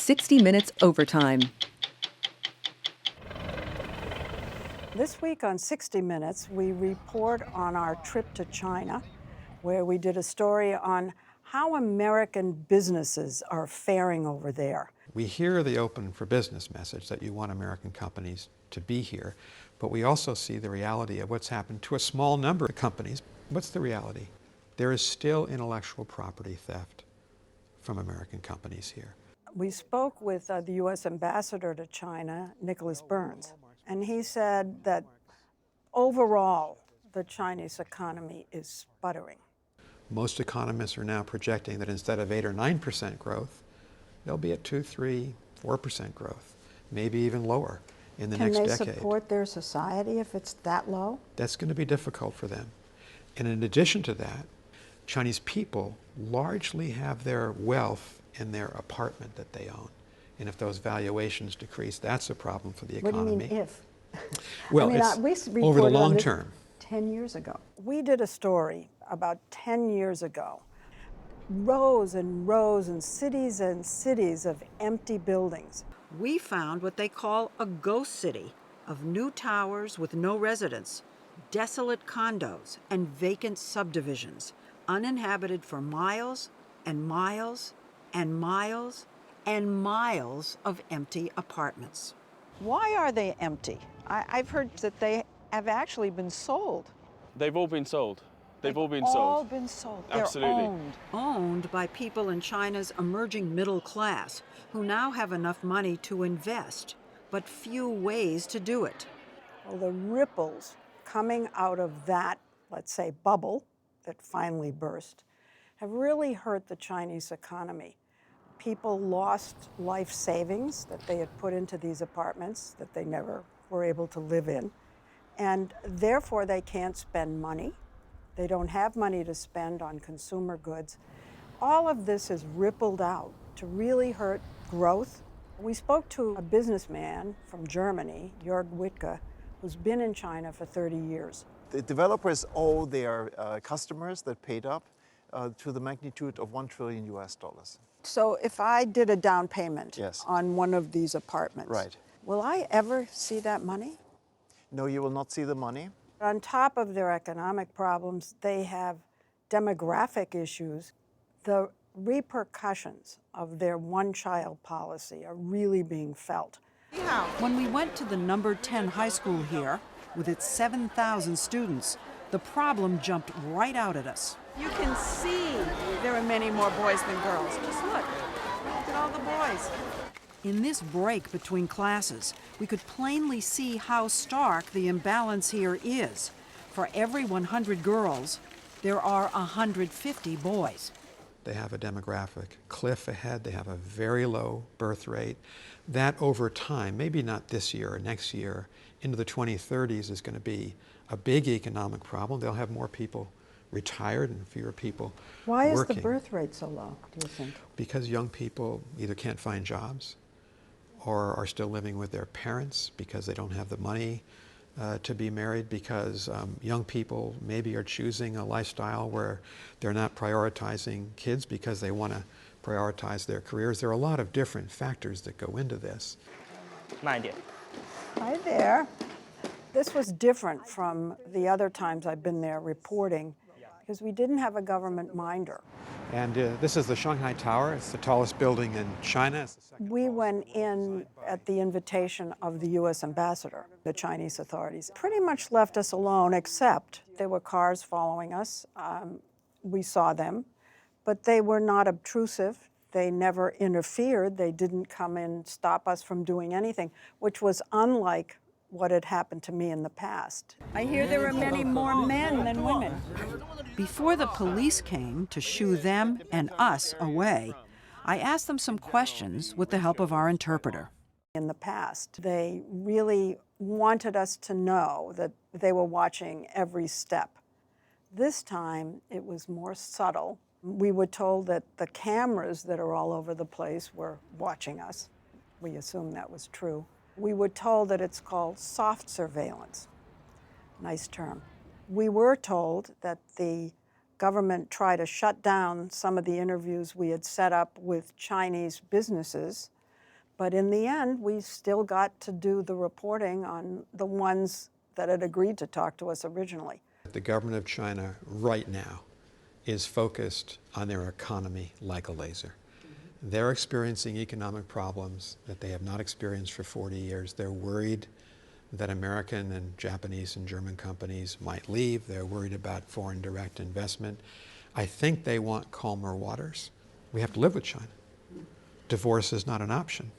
60 Minutes Overtime. This week on 60 Minutes, we report on our trip to China, where we did a story on how American businesses are faring over there. We hear the open for business message that you want American companies to be here, but we also see the reality of what's happened to a small number of companies. What's the reality? There is still intellectual property theft from American companies here. We spoke with the U.S. ambassador to China, Nicholas Burns, and he said that overall, the Chinese economy is sputtering. Most economists are now projecting that instead of 8 or 9% growth, they'll be at 2, 3, 4% growth, maybe even lower in the next decade. Can they support their society if it's that low? That's going to be difficult for them. And in addition to that, Chinese people largely have their wealth in their apartment that they own. And if those valuations decrease, that's a problem for the economy. What do you mean if? Well, we over the long term. 10 years ago. We did a story about 10 years ago. Rows and rows and cities of empty buildings. We found what they call a ghost city of new towers with no residents, desolate condos, and vacant subdivisions, uninhabited for miles and miles and miles and miles of empty apartments. Why are they empty? I've heard that they have actually been sold. They've all been sold. They've all been All sold. been sold. Absolutely. They're owned. Owned by people in China's emerging middle class who now have enough money to invest, but few ways to do it. Well, the ripples coming out of that, let's say, bubble that finally burst, have really hurt the Chinese economy. People lost life savings that they had put into these apartments that they never were able to live in, and therefore they can't spend money. They don't have money to spend on consumer goods. All of this has rippled out to really hurt growth. We spoke to a businessman from Germany, Jörg Wittke, who's been in China for 30 years. The developers owe their customers that paid up to the magnitude of $1 trillion US. So if I did a down payment Yes. on one of these apartments, Right. will I ever see that money? No, you will not see the money. On top of their economic problems, they have demographic issues. The repercussions of their one-child policy are really being felt. When we went to the number 10 high school here, with its 7,000 students, the problem jumped right out at us. You can see there are many more boys than girls. Just look. Look at all the boys. In this break between classes, we could plainly see how stark the imbalance here is. For every 100 girls, there are 150 boys. They have a demographic cliff ahead. They have a very low birth rate. That over time, maybe not this year or next year, into the 2030s is going to be a big economic problem. They'll have more people retired and fewer people Why is working. the birth rate so low, do you think? Because young people either can't find jobs or are still living with their parents because they don't have the money to be married, because young people maybe are choosing a lifestyle where they're not prioritizing kids because they want to prioritize their careers. There are a lot of different factors that go into this. Hi there. This was different from the other times I've been there reporting because we didn't have a government minder. And this is the Shanghai Tower. It's the tallest building in China. It's the second We tallest. went in at the invitation of the U.S. ambassador. The Chinese authorities pretty much left us alone, except there were cars following us. We saw them, but they were not obtrusive. They never interfered. They didn't come and stop us from doing anything, which was unlike what had happened to me in the past. I hear there are many more men than women. Before the police came to shoo them and us away, I asked them some questions with the help of our interpreter. In the past, they really wanted us to know that they were watching every step. This time, it was more subtle. We were told that the cameras that are all over the place were watching us. We assumed that was true. We were told that it's called soft surveillance. Nice term. We were told that the government tried to shut down some of the interviews we had set up with Chinese businesses But in the end, we still got to do the reporting on the ones that had agreed to talk to us originally. The government of China right now is focused on their economy like a laser. They're experiencing economic problems that they have not experienced for 40 years. They're worried that American and Japanese and German companies might leave. They're worried about foreign direct investment. I think they want calmer waters. We have to live with China. Divorce is not an option.